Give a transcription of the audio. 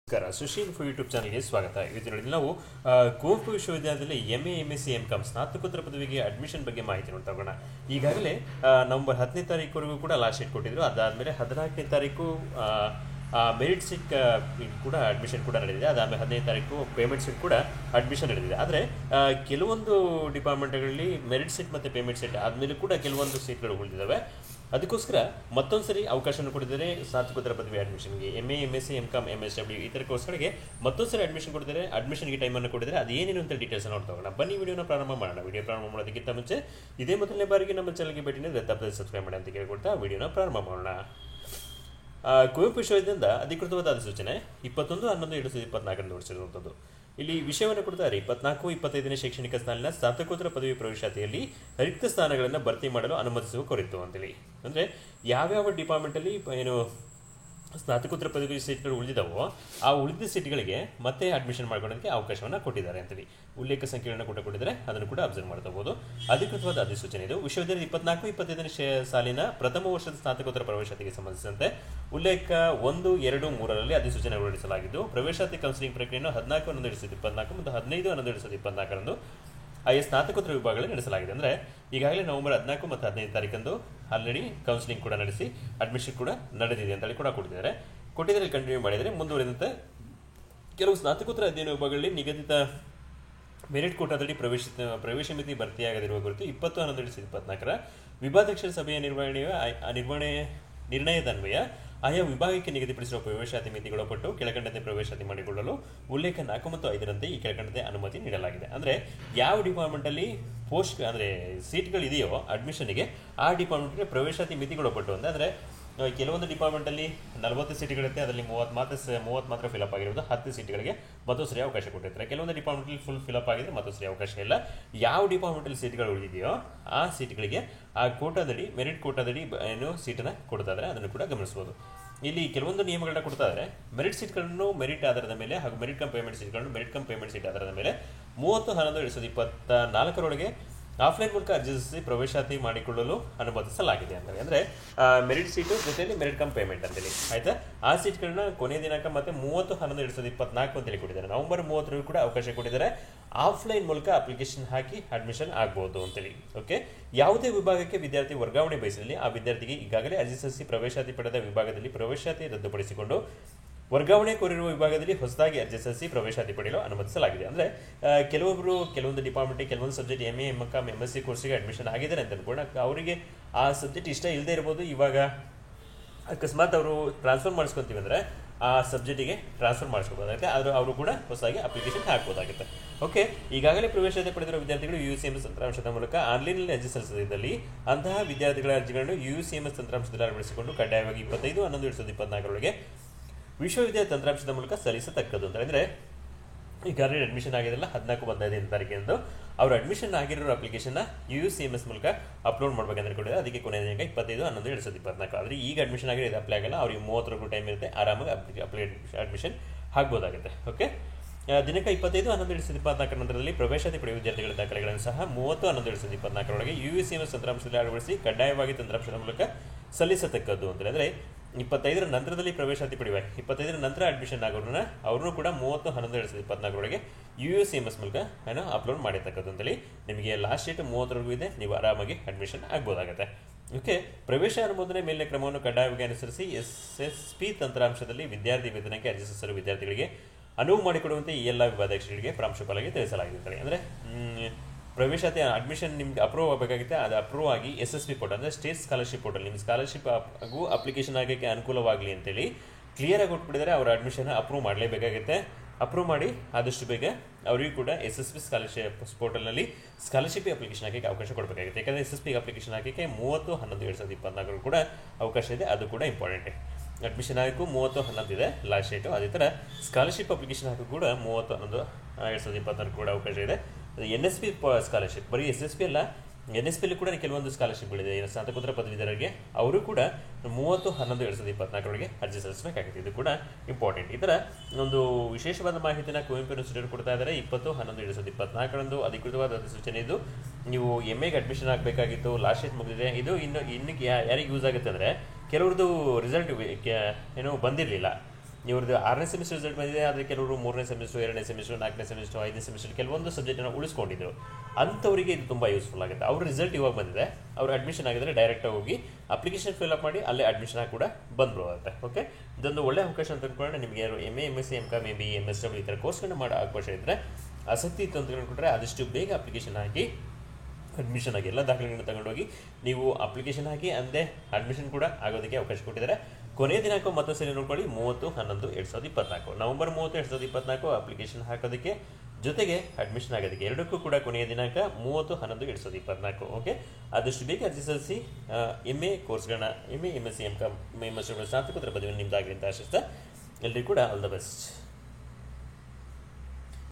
ನಮಸ್ಕಾರ, ಸುಶೀಲ್ ಫು ಯೂಟ್ಯೂಬ್ ಚಾನಲ್ಗೆ ಸ್ವಾಗತ. ಇವತ್ತಿನಲ್ಲಿ ನಾವು ಕುವೆಂಪು ವಿಶ್ವವಿದ್ಯಾಲಯದಲ್ಲಿ MA MSc MCom ಸ್ನಾತಕೋತ್ತರ ಪದವಿಗೆ ಅಡ್ಮಿಷನ್ ಬಗ್ಗೆ ಮಾಹಿತಿ ನೋಡ್ತಾ ಈಗಾಗಲೇ ನವೆಂಬರ್ 10ನೇ ತಾರೀಕುವರೆಗೂ ಕೂಡ ಲಾಸ್ಟ್ ಡೇಟ್ ಕೊಟ್ಟಿದ್ರು. ಅದಾದಮೇಲೆ 14ನೇ ತಾರೀಕು ಮೆರಿಟ್ ಸೀಟ್ ಕೂಡ ಅಡ್ಮಿಷನ್ ಕೂಡ ನಡೆದಿದೆ. ಅದಾದಮೇಲೆ 15ನೇ ತಾರೀಕು ಪೇಮೆಂಟ್ ಸೀಟ್ ಕೂಡ ಅಡ್ಮಿಷನ್ ನಡೆದಿದೆ. ಆದರೆ ಕೆಲವೊಂದು ಡಿಪಾರ್ಟ್ಮೆಂಟ್ಗಳಲ್ಲಿ ಮೆರಿಟ್ ಸೀಟ್ ಮತ್ತು ಪೇಮೆಂಟ್ ಸೀಟ್ ಆದಮೇಲೆ ಕೂಡ ಕೆಲವೊಂದು ಸೀಟ್ಗಳು ಉಳಿದಿದ್ದಾವೆ. ಅದಕ್ಕೋಸ್ಕರ ಮತ್ತೊಂದು ಸರಿ ಅವಕಾಶವನ್ನು ಕೊಟ್ಟಿದ್ದಾರೆ ಸ್ನಾತಕೋತ್ತರ ಪದವಿ ಅಡ್ಮಿಷನ್ಗೆ. MA MSc MCom MSW ಈ ಥರ ಕೋರ್ಸ್ಗಳಿಗೆ ಮತ್ತೊಂದು ಸರಿ ಅಡ್ಮಿಷನ್ ಕೊಟ್ಟಿದ್ದಾರೆ. ಅಡ್ಮಿಷನ್ಗೆ ಟೈಮನ್ನು ಕೊಟ್ಟಿದ್ದಾರೆ. ಅದೇನೇನು ಅಂತ ಡೀಟೇಲ್ಸ್ ನೋಡ್ತಾ ಬನ್ನಿ. ವಿಡಿಯೋನ ಪ್ರಾರಂಭ ಮಾಡೋಣ. ವಿಡಿಯೋ ಪ್ರಾರಂಭ ಮಾಡೋದಕ್ಕಿಂತ ಮುಂಚೆ ಇದೇ ಮೊದಲನೇ ಬಾರಿಗೆ ನಮ್ಮ ಚಾನಲ್ಗೆ ಭೇಟಿ ನೀಡಿದ್ರೆ ತಪ್ಪದೆ ಸಬ್ಸ್ಕ್ರೈಬ್ ಮಾಡಿ ಅಂತ ಕೇಳ್ಕೊಳ್ತಾ ವಿಡಿಯೋನ ಪ್ರಾರಂಭ ಮಾಡೋಣ. ಕುವೆಂಪು ವಿಶ್ವವಿದ್ಯಾಲಯದಿಂದ ಅಧಿಕೃತವಾದ ಅಧಿಸೂಚನೆ 21/11/2024 ಹೊರಡಿಸಿರುವಂಥದ್ದು. ಇಲ್ಲಿ ವಿಷಯವನ್ನು ಕೊಡ್ತಾರೆ. 24-25ನೇ ಶೈಕ್ಷಣಿಕ ಸಾಲಿನ ಸ್ನಾತಕೋತ್ತರ ಪದವಿ ಪ್ರವೇಶಾತಿಯಲ್ಲಿ ರಿಕ್ತ ಸ್ಥಾನಗಳನ್ನು ಭರ್ತಿ ಮಾಡಲು ಅನುಮತಿಸುವ ಕುರಿತು ಅಂತೇಳಿ. ಅಂದರೆ ಯಾವ್ಯಾವ ಡಿಪಾರ್ಟ್ಮೆಂಟಲ್ಲಿ ಏನು ಸ್ನಾತಕೋತ್ತರ ಪದವಿ ಸೀಟ್ಗಳು ಉಳಿದಿದ್ದಾವೋ ಆ ಉಳಿದ ಸೀಟ್ಗಳಿಗೆ ಮತ್ತೆ ಅಡ್ಮಿಷನ್ ಮಾಡ್ಕೊಳ್ಳೋದಕ್ಕೆ ಅವಕಾಶವನ್ನು ಕೊಟ್ಟಿದ್ದಾರೆ ಅಂತೇಳಿ ಉಲ್ಲೇಖ ಸಂಖ್ಯೆಗಳನ್ನು ಕೊಟ್ಟಿದ್ದಾರೆ. ಅದನ್ನು ಕೂಡ ಅಬ್ಸರ್ವ್ ಮಾಡ್ಕೋಬಹುದು. ಅಧಿಕೃತವಾದ ಅಧಿಸೂಚನೆ ಇದು. ವಿಶ್ವವಿದ್ಯಾಲಯ 24-25ನೇ ಸಾಲಿನ ಪ್ರಥಮ ವರ್ಷದ ಸ್ನಾತಕೋತ್ತರ ಪ್ರವೇಶಾತಿಗೆ ಸಂಬಂಧಿಸಿದಂತೆ ಉಲ್ಲೇಖ 1, 2, 3ರಲ್ಲಿ ಅಧಿಸೂಚನೆ ಹೊರಡಿಸಲಾಗಿದ್ದು, ಪ್ರವೇಶಾತಿ ಕೌನ್ಸಿಲಿಂಗ್ ಪ್ರಕ್ರಿಯೆಯನ್ನು 14/11/2024 ಮತ್ತು 15/11/2024 ಆಯಾ ಸ್ನಾತಕೋತ್ತರ ವಿಭಾಗಗಳಲ್ಲಿ ನಡೆಸಲಾಗಿದೆ. ಅಂದರೆ ಈಗಾಗಲೇ ನವೆಂಬರ್ 14 ಮತ್ತು 15ನೇ ತಾರೀಕಂದು ಆಲ್ರೆಡಿ ಕೌನ್ಸಿಲಿಂಗ್ ಕೂಡ ನಡೆಸಿ ಅಡ್ಮಿಷನ್ ಕೂಡ ನಡೆದಿದೆ ಅಂತೇಳಿ ಕೂಡ ಕೊಟ್ಟಿದ್ದಾರೆ. ಕಂಟಿನ್ಯೂ ಮಾಡಿದರೆ ಮುಂದುವರೆದಂತೆ ಕೆಲವು ಸ್ನಾತಕೋತ್ತರ ಅಧ್ಯಯನ ವಿಭಾಗಗಳಲ್ಲಿ ನಿಗದಿತ ಮೆರಿಟ್ ಕೋಟಾದಡಿ ಪ್ರವೇಶ ಮಿತಿ ಭರ್ತಿಯಾಗದಿರುವ ಕುರಿತು 20/11/2024 ವಿಭಾಧ್ಯಕ್ಷರ ಸಭೆಯ ನಿರ್ಣಯದನ್ವಯ ಆಯಾ ವಿಭಾಗಕ್ಕೆ ನಿಗದಿಪಡಿಸಿರುವ ಪ್ರವೇಶಾತಿ ಮಿತಿಗೊಳಪಟ್ಟು ಕೆಳಕಂಡಂತೆ ಪ್ರವೇಶಾತಿ ಮಾಡಿಕೊಳ್ಳಲು ಉಲ್ಲೇಖ 4 ಮತ್ತು 5ರಂತೆ ಈ ಕೆಳಕಂಡಂತೆ ಅನುಮತಿ ನೀಡಲಾಗಿದೆ. ಅಂದರೆ ಯಾವ ಡಿಪಾರ್ಟ್ಮೆಂಟಲ್ಲಿ ಪೋಸ್ಟ್ ಅಂದರೆ ಸೀಟ್ಗಳಿದೆಯೋ ಅಡ್ಮಿಷನ್ಗೆ ಆ ಡಿಪಾರ್ಟ್ಮೆಂಟ್ಗೆ ಪ್ರವೇಶಾತಿ ಮಿತಿಗೊಳಪಟ್ಟು ಅಂದರೆ ಕೆಲವೊಂದು ಡಿಪಾರ್ಟ್ಮೆಂಟಲ್ಲಿ 40 ಸೀಟ್ಗಳಿರುತ್ತೆ, ಅದರಲ್ಲಿ 30 ಮಾತ್ರ ಫಿಲಪ್ ಆಗಿರೋದು. 10 ಸೀಟ್ಗಳಿಗೆ ಮತ್ತೊಂದು ಸರಿ ಅವಕಾಶ ಕೊಟ್ಟಿರ್ತಾರೆ. ಕೆಲವೊಂದು ಡಿಪಾರ್ಟ್ಮೆಂಟಲ್ಲಿ ಫುಲ್ ಫಿಲಪ್ ಆಗಿದೆ, ಮತ್ತೊಂದು ಸರಿ ಅವಕಾಶ ಇಲ್ಲ. ಯಾವ ಡಿಪಾರ್ಟ್ಮೆಂಟಲ್ಲಿ ಸೀಟ್ಗಳು ಉಳಿದಿದೆಯೋ ಆ ಸೀಟ್ಗಳಿಗೆ ಆ ಕೋಟಾದಡಿ ಮೆರಿಟ್ ಕೋಟಾದಡಿ ಏನು ಸೀಟನ್ನು ಕೊಡ್ತಾ ಇದ್ದಾರೆ. ಅದನ್ನು ಕೂಡ ಗಮನಿಸಬಹುದು. ಇಲ್ಲಿ ಕೆಲವೊಂದು ನಿಯಮಗಳನ್ನ ಕೊಡ್ತಾ ಇದ್ದಾರೆ. ಮೆರಿಟ್ ಸೀಟ್ಗಳನ್ನು ಮೆರಿಟ್ ಆಧಾರದ ಮೇಲೆ ಹಾಗೂ ಮೆರಿಟ್ ಕಮ್ ಪೇಮೆಂಟ್ ಸೀಟ್ಗಳನ್ನು ಮೆರಿಟ್ ಕಮ್ ಪೇಮೆಂಟ್ ಸೀಟ್ ಆಧಾರದ ಮೇಲೆ 30/11/2024 ಆಫ್ಲೈನ್ ಮೂಲಕ ಅರ್ಜಿಸಿ ಪ್ರವೇಶಾತಿ ಮಾಡಿಕೊಳ್ಳಲು ಅನುಮತಿಸಲಾಗಿದೆ ಅಂತಾರೆ. ಅಂದರೆ ಮೆರಿಟ್ ಸೀಟು ಜೊತೆಯಲ್ಲಿ ಮೆರಿಟ್ ಕಮ್ ಪೇಮೆಂಟ್ ಅಂತೇಳಿ ಆಯ್ತಾ. ಆ ಸೀಟ್ಗಳನ್ನ ಕೊನೆಯ ದಿನಾಂಕ ಮತ್ತೆ 30/11/2024 ಅಂತೇಳಿ ಕೊಟ್ಟಿದ್ದಾರೆ. ನವೆಂಬರ್ 30 ಕೂಡ ಅವಕಾಶ ಕೊಟ್ಟಿದ್ದಾರೆ. ಆಫ್ಲೈನ್ ಮೂಲಕ ಅಪ್ಲಿಕೇಶನ್ ಹಾಕಿ ಅಡ್ಮಿಷನ್ ಆಗ್ಬೋದು ಅಂತೇಳಿ. ಓಕೆ, ಯಾವುದೇ ವಿಭಾಗಕ್ಕೆ ವಿದ್ಯಾರ್ಥಿ ವರ್ಗಾವಣೆ ಬಯಸಿದಲ್ಲಿ ಆ ವಿದ್ಯಾರ್ಥಿಗೆ ಈಗಾಗಲೇ ಅರ್ಜಿ ಸಲ್ಲಿಸಿ ಪ್ರವೇಶಾತಿ ಪಡೆದ ವಿಭಾಗದಲ್ಲಿ ಪ್ರವೇಶಾತಿ ರದ್ದುಪಡಿಸಿಕೊಂಡು ವರ್ಗಾವಣೆ ಕೋರಿರುವ ವಿಭಾಗದಲ್ಲಿ ಹೊಸದಾಗಿ ಅರ್ಜಿ ಸಲ್ಲಿಸಿ ಪ್ರವೇಶಾತಿ ಪಡೆಯಲು ಅನುಮತಿಸಲಾಗಿದೆ. ಅಂದರೆ ಕೆಲವೊಂದು ಡಿಪಾರ್ಟ್ಮೆಂಟ್ ಕೆಲವೊಂದು ಸಬ್ಜೆಕ್ಟ್ MA MCom MSc ಕೋರ್ಸಿಗೆ ಅಡ್ಮಿಷನ್ ಆಗಿದ್ದಾರೆ ಅಂತ ಅನ್ಕೊಂಡ ಅವರಿಗೆ ಆ ಸಬ್ಜೆಕ್ಟ್ ಇಷ್ಟ ಇಲ್ಲದೆ ಇರ್ಬೋದು. ಇವಾಗ ಅಕಸ್ಮಾತ್ ಅವರು ಟ್ರಾನ್ಸ್ಫರ್ ಮಾಡಿಸ್ಕೊತೀವಿ ಅಂದರೆ ಆ ಸಬ್ಜೆಕ್ಟಿಗೆ ಟ್ರಾನ್ಸ್ಫರ್ ಮಾಡಿಸ್ಕೋಬೋದಾಗುತ್ತೆ. ಆದರೆ ಅವರು ಕೂಡ ಹೊಸದಾಗಿ ಅಪ್ಲಿಕೇಶನ್ ಹಾಕ್ಬೋದಾಗುತ್ತೆ. ಓಕೆ, ಈಗಾಗಲೇ ಪ್ರವೇಶಾತಿ ಪಡೆದಿರುವ ವಿದ್ಯಾರ್ಥಿಗಳು UUCMS ತಂತ್ರಾಂಶದ ಮೂಲಕ ಆನ್ಲೈನ್ನಲ್ಲಿ ಅರ್ಜಿ ಸಲ್ಲಿಸದಿದ್ದಲ್ಲಿ ಅಂತಹ ವಿದ್ಯಾರ್ಥಿಗಳ ಅರ್ಜಿಗಳನ್ನು UUCMS ತಂತ್ರಾಂಶದಲ್ಲಿ ಅಳವಡಿಸಿಕೊಂಡು ಕಡ್ಡಾಯವಾಗಿ 25/11/2024 ವಿಶ್ವವಿದ್ಯಾಲಯ ತಂತ್ರಾಂಶದ ಮೂಲಕ ಸಲ್ಲಿಸತಕ್ಕದ್ದು ಅಂತ. ಅಂದರೆ ಈಗಾಗಲೇ ಅಡ್ಮಿಷನ್ ಆಗಿರಲ್ಲ 14-15ನೇ ತಾರೀಕಿನಂದು ಅವರು ಅಡ್ಮಿಷನ್ ಆಗಿರೋ ಅಪ್ಲಿಕೇಶನ್ನ UUCMS ಮೂಲಕ ಅಪ್ಲೋಡ್ ಮಾಡಬೇಕಂತ ಕೊಟ್ಟಿದ್ದಾರೆ. ಅದಕ್ಕೆ ಕೊನೆಯ ದಿನಾಂಕ 25/11/2024. ಆದರೆ ಈಗ ಅಡ್ಮಿಷನ್ ಆಗಿರೋ ಇದು ಅಪ್ಲೈ ಆಗಲ್ಲ. ಅವ್ರಿಗೆ 30 ಟೈಮ್ ಇರುತ್ತೆ, ಆರಾಮಾಗಿ ಅಡ್ಮಿಷನ್ ಆಗ್ಬೋದಾಗುತ್ತೆ. ಓಕೆ, ದಿನಾಂಕ 25/11/2024 ನಂತರದಲ್ಲಿ ಪ್ರವೇಶಾತಿ ಪಡೆಯುವ ವಿದ್ಯಾರ್ಥಿಗಳ ದಾಖಲೆಗಳನ್ನು ಸಹ 30/11/2024 UUCMS ತಂತ್ರಾಂಶದಲ್ಲಿ ಅಳವಡಿಸಿ ಕಡ್ಡಾಯವಾಗಿ ತಂತ್ರಾಂಶದ ಮೂಲಕ ಸಲ್ಲಿಸತಕ್ಕದ್ದು ಅಂತ. ಅಂದರೆ 25ರ ನಂತರದಲ್ಲಿ ಪ್ರವೇಶಾತಿ ಪಡೆಯುವ 25ರ ನಂತರ ಅಡ್ಮಿಷನ್ ಆಗೋರನ್ನ ಅವ್ರನ್ನೂ ಕೂಡ 30/11/2024 UUCMS ಮೂಲಕ ಅಪ್ಲೋಡ್ ಮಾಡಿರ್ತಕ್ಕದ್ದು ಅಂತೇಳಿ. ನಿಮಗೆ ಲಾಸ್ಟ್ ಡೇಟ್ 30 ಇದೆ, ನೀವು ಆರಾಮಾಗಿ ಅಡ್ಮಿಷನ್ ಆಗ್ಬೋದಾಗುತ್ತೆ. ಓಕೆ, ಪ್ರವೇಶ ಅನುಮೋದನೆ ಮೇಲಿನ ಕ್ರಮವನ್ನು ಕಡ್ಡಾಯವಾಗಿ ಅನುಸರಿಸಿ SSP ತಂತ್ರಾಂಶದಲ್ಲಿ ವಿದ್ಯಾರ್ಥಿ ವೇತನಕ್ಕೆ ಅರ್ಜಿ ಸಲ್ಲಿಸಲು ವಿದ್ಯಾರ್ಥಿಗಳಿಗೆ ಅನುವು ಮಾಡಿಕೊಡುವಂತೆ ಈ ಎಲ್ಲ ವಿಭಾಧ್ಯಕ್ಷರಿಗೆ ಪ್ರಾಂಶುಪಾಲರಿಗೆ ತಿಳಿಸಲಾಗಿದೆ. ಅಂದರೆ ಪ್ರವೇಶಾತಿ ಅಡ್ಮಿಷನ್ ನಿಮ್ಗೆ ಅಪ್ರೂವ್ ಆಗಬೇಕಾಗುತ್ತೆ. ಅದು ಅಪ್ರೂವ್ ಆಗಿ SSP ಪೋರ್ಟಲ್ ಅಂದರೆ ಸ್ಟೇಟ್ ಸ್ಕಾಲರ್ಶಿಪ್ ಪೋರ್ಟಲ್ ನಿಮ್ಮ ಸ್ಕಾಲರ್ಶಿಪ್ ಹಾಗೂ ಅಪ್ಲಿಕೇಶನ್ ಆಗೋಕ್ಕೆ ಅನುಕೂಲವಾಗಲಿ ಅಂತೇಳಿ ಕ್ಲಿಯರಾಗಿ ಕೊಟ್ಬಿಟ್ಟಿದ್ದಾರೆ. ಅವರ ಅಡ್ಮಿಷನ್ ಅಪ್ರೂವ್ ಮಾಡಲೇಬೇಕಾಗುತ್ತೆ. ಅಪ್ರೂವ್ ಮಾಡಿ ಆದಷ್ಟು ಬೇಗ ಅವರಿಗೂ ಕೂಡ SSP ಸ್ಕಾಲರ್ಶಿಪ್ ಪೋರ್ಟಲ್ನಲ್ಲಿ ಸ್ಕಾಲರ್ಶಿಪ್ ಅಪ್ಲಿಕೇಶನ್ ಹಾಕಕ್ಕೆ ಅವಕಾಶ ಕೊಡಬೇಕಾಗುತ್ತೆ. ಯಾಕಂದರೆ SSP ಅಪ್ಲಿಕೇಶನ್ ಹಾಕಕ್ಕೆ 30/11/2024 ಕೂಡ ಅವಕಾಶ ಇದೆ. ಅದು ಕೂಡ ಇಂಪಾರ್ಟೆಂಟ್. ಅಡ್ಮಿಷನ್ ಹಾಕಕ್ಕೂ 30/11 ಇದೆ ಲಾಸ್ಟ್ ಡೇಟು. ಅದೇ ಥರ ಸ್ಕಾಲರ್ಶಿಪ್ ಅಪ್ಲಿಕೇಶನ್ ಹಾಕಕ್ಕೂ ಕೂಡ 30/11/2024 ಕೂಡ ಅವಕಾಶ ಇದೆ. NSP ಸ್ಕಾಲರ್ಶಿಪ್ ಬರೀ SSP ಅಲ್ಲ, NSPಯಲ್ಲಿ ಕೂಡ ಕೆಲವೊಂದು ಸ್ಕಾಲರ್ಶಿಪ್ಗಳಿದೆ. ಸ್ನಾತಕೋತ್ತರ ಪದವೀಧರರಿಗೆ ಅವರು ಕೂಡ 30/11/2024 ಅರ್ಜಿ ಸಲ್ಲಿಸಬೇಕಾಗುತ್ತೆ. ಇದು ಕೂಡ ಇಂಪಾರ್ಟೆಂಟ್. ಈ ಥರ ಒಂದು ವಿಶೇಷವಾದ ಮಾಹಿತಿನ ಕುವೆಂಪು ಯೂನಿವರ್ಸಿಟಿ ಕೊಡ್ತಾ ಇದ್ದಾರೆ. 20/11/2024 ಅಧಿಕೃತವಾದ ಅಧಿಸೂಚನೆ ಇದು. ನೀವು MAಗೆ ಅಡ್ಮಿಷನ್ ಆಗಬೇಕಾಗಿತ್ತು, ಲಾಸ್ಟ್ ಡೇಟ್ ಮುಗಿದಿದೆ. ಇದು ಇನ್ನು ಯಾರಿಗೆ ಯೂಸ್ ಆಗುತ್ತೆ ಅಂದರೆ ಕೆಲವ್ರದ್ದು ರಿಸಲ್ಟ್ ಬಂದಿರಲಿಲ್ಲ. ಇವ್ರದ್ದು 6ನೇ ಸೆಮಿಸ್ಟರ್ ರಿಸಲ್ಟ್ ಬಂದಿದೆ, ಆದರೆ ಕೆಲವರು 3ನೇ ಸೆಮಿಸ್ಟರ್, 2ನೇ ಸೆಮಿಸ್ಟರ್, 4ನೇ ಸೆಮಿಸ್ಟರ್, 5ನೇ ಸೆಮಿಸ್ಟರ್ ಕೆಲವೊಂದು ಸಬ್ಜೆಕ್ಟನ್ನು ಉಳಿಸ್ಕೊಂಡಿದ್ರು. ಅಂಥವರಿಗೆ ಇದು ತುಂಬ ಯೂಸ್ಫುಲ್ ಆಗುತ್ತೆ. ಅವ್ರ ರಿಸಲ್ಟ್ ಇವಾಗ ಬಂದಿದೆ, ಅವ್ರು ಅಡ್ಮಿಷನ್ ಆಗಿದ್ರೆ ಡೈರೆಕ್ಟಾಗಿ ಹೋಗಿ ಅಪ್ಲಿಕೇಶನ್ ಫಿಲ್ ಅಪ್ ಮಾಡಿ ಅಲ್ಲೇ ಅಡ್ಮಿಷನ್ ಆಗಿ ಕೂಡ ಬಂದ್ಬಿಡುತ್ತೆ. ಓಕೆ, ಇದೊಂದು ಒಳ್ಳೆ ಅವಕಾಶ ಅಂತ ಅಂದ್ಕೊಂಡ್ರೆ ನಿಮಗೆ ಯಾರು MA, MSc, MCom, MBA, MSW ಈ ಥರ ಕೋರ್ಸ್ಗಳನ್ನ ಮಾಡೋ ಅವಕಾಶ ಇದ್ದರೆ, ಆಸಕ್ತಿ ಇತ್ತು ಅಂತ ಅಂದ್ಕೊಂಡ್ರೆ ಆದಷ್ಟು ಬೇಗ ಅಪ್ಲಿಕೇಶನ್ ಹಾಕಿ ಅಡ್ಮಿಷನ್ ಆಗಿ ಎಲ್ಲ ದಾಖಲೆಗಳನ್ನ ತಗೊಂಡೋಗಿ ನೀವು ಅಪ್ಲಿಕೇಶನ್ ಹಾಕಿ ಅಂದೇ ಅಡ್ಮಿಷನ್ ಕೂಡ ಆಗೋದಕ್ಕೆ ಅವಕಾಶ ಕೊಟ್ಟಿದ್ದಾರೆ. ಕೊನೆಯ ದಿನಾಂಕ ಮತ್ತೊಂದು ಸರಿ ನೋಡ್ಕೊಳ್ಳಿ, 30/11/2024, ನವೆಂಬರ್ 30, 2024 ಅಪ್ಲಿಕೇಶನ್ ಹಾಕೋದಕ್ಕೆ ಜೊತೆಗೆ ಅಡ್ಮಿಷನ್ ಆಗೋದಕ್ಕೆ ಎರಡಕ್ಕೂ ಕೂಡ ಕೊನೆಯ ದಿನಾಂಕ 30/11/2024. ಓಕೆ, ಆದಷ್ಟು ಬೇಗ ಅರ್ಜಿ ಸಲ್ಲಿಸಿ MA ಕೋರ್ಸ್ಗಳನ್ನ MA, MSc, MCom, MSW ಸ್ನಾತಕೋತ್ತರ ಪದವಿಯನ್ನು ನಿಮ್ಮದಾಗಲಿ ಅಂತ ಆಶಿಸ್ತಾ ಎಲ್ರಿಗೂ ಕೂಡ ಆಲ್ ದ ಬೆಸ್ಟ್.